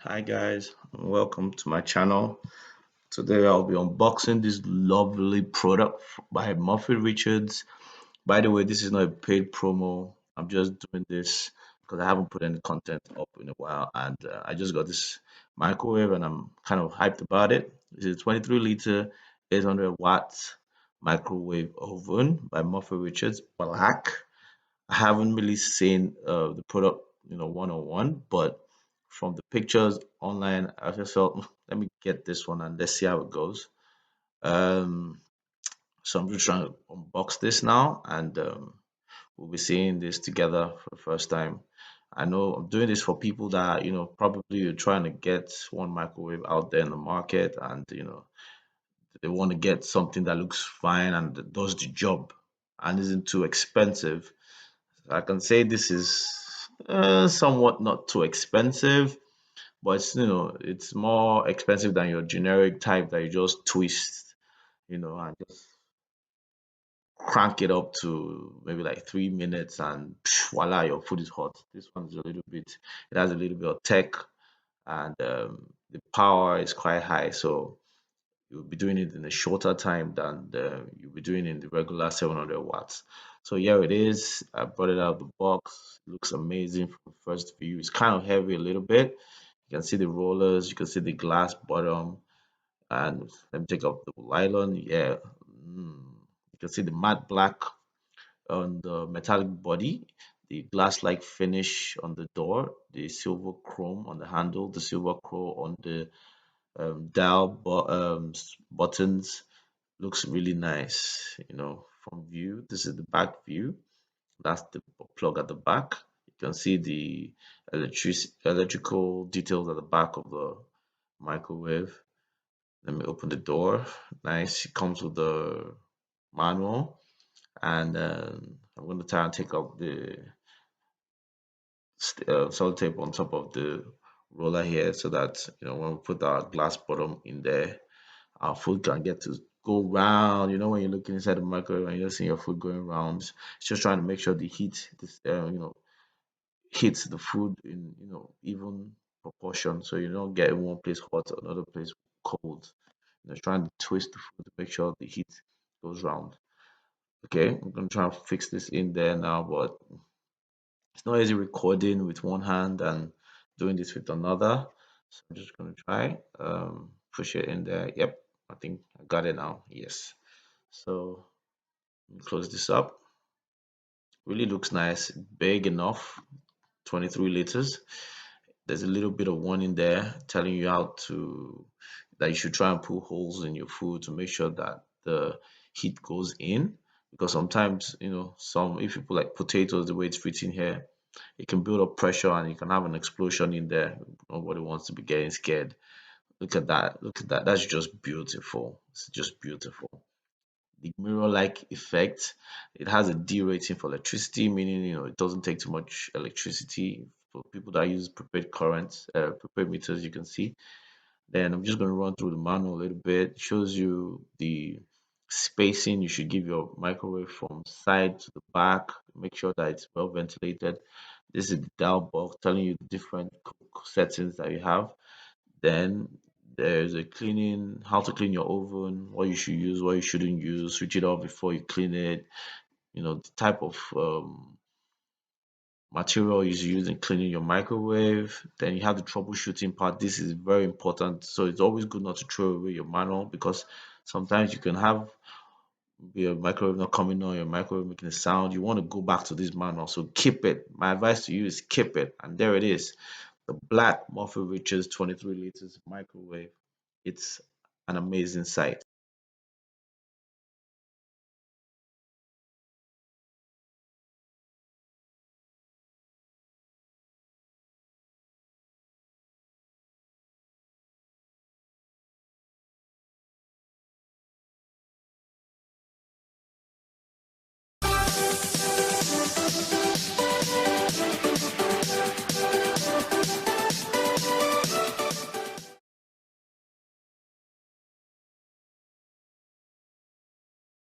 Hi guys, welcome to my channel. Today I'll be unboxing this lovely product by Morphy Richards. By the way, this is not a paid promo. I'm just doing this because I haven't put any content up in a while, and I just got this microwave and I'm kind of hyped about it. This is a 23-liter, 800 watts microwave oven by Morphy Richards Black. I haven't really seen the product, one on one, but from the pictures online, I just felt, let me get this one and let's see how it goes. Um, so I'm just trying to unbox this now, and we'll be seeing this together for the first time. I know I'm doing this for people that, probably are trying to get one microwave out there in the market, and they want to get something that looks fine and that does the job and isn't too expensive. I can say this is somewhat not too expensive, but it's more expensive than your generic type that you just twist, and just crank it up to maybe like 3 minutes and voila, your food is hot. This one's a little bit, it has a little bit of tech, and the power is quite high, so you'll be doing it in a shorter time than you'll be doing in the regular 700 watts. So here it is. I brought it out of the box. It looks amazing from the first view. It's kind of heavy a little bit. You can see the rollers. You can see the glass bottom. And let me take off the nylon. Yeah. You can see the matte black on the metallic body, the glass-like finish on the door, the silver chrome on the handle, the silver chrome on the dial buttons. Looks really nice, from view. This is the back view. That's the plug at the back. You can see the electrical details at the back of the microwave. Let me open the door. Nice. It comes with the manual, and I'm going to try and take out the sellotape on top of the roller here, so that when we put our glass bottom in there, our food can get to go round. When you're looking inside the microwave and you're seeing your food going round, it's just trying to make sure the heat, hits the food in, even proportion. So you don't get in one place hot, another place cold. Trying to twist the food to make sure the heat goes round. Okay, I'm gonna try and fix this in there now, but it's not easy recording with one hand and doing this with another. So I'm just gonna try. Push it in there. Yep, I think I got it now. Yes. So let me close this up. Really looks nice, big enough, 23 liters. There's a little bit of warning there telling you how to that you should try and pull holes in your food to make sure that the heat goes in, because sometimes some, if you put like potatoes the way it's written here, it can build up pressure and you can have an explosion in there. Nobody wants to be getting scared. Look at that, look at that, that's just beautiful. It's just beautiful. The mirror-like effect. It has a D rating for electricity, meaning it doesn't take too much electricity for people that use prepaid currents, prepaid meters. You can see. Then I'm just going to run through the manual a little bit. It shows you the spacing you should give your microwave from side to the back. Make sure that it's well ventilated. This is the dial box telling you the different settings that you have. Then there's a cleaning, how to clean your oven, what you should use, what you shouldn't use, switch it off before you clean it, the type of material you should use in cleaning your microwave. Then you have the troubleshooting part. This is very important. So it's always good not to throw away your manual, because sometimes you can have your microwave not coming on, your microwave making a sound. You want to go back to this manual. So keep it. My advice to you is keep it. And there it is. The black Morphy Richards 23 liters microwave. It's an amazing sight.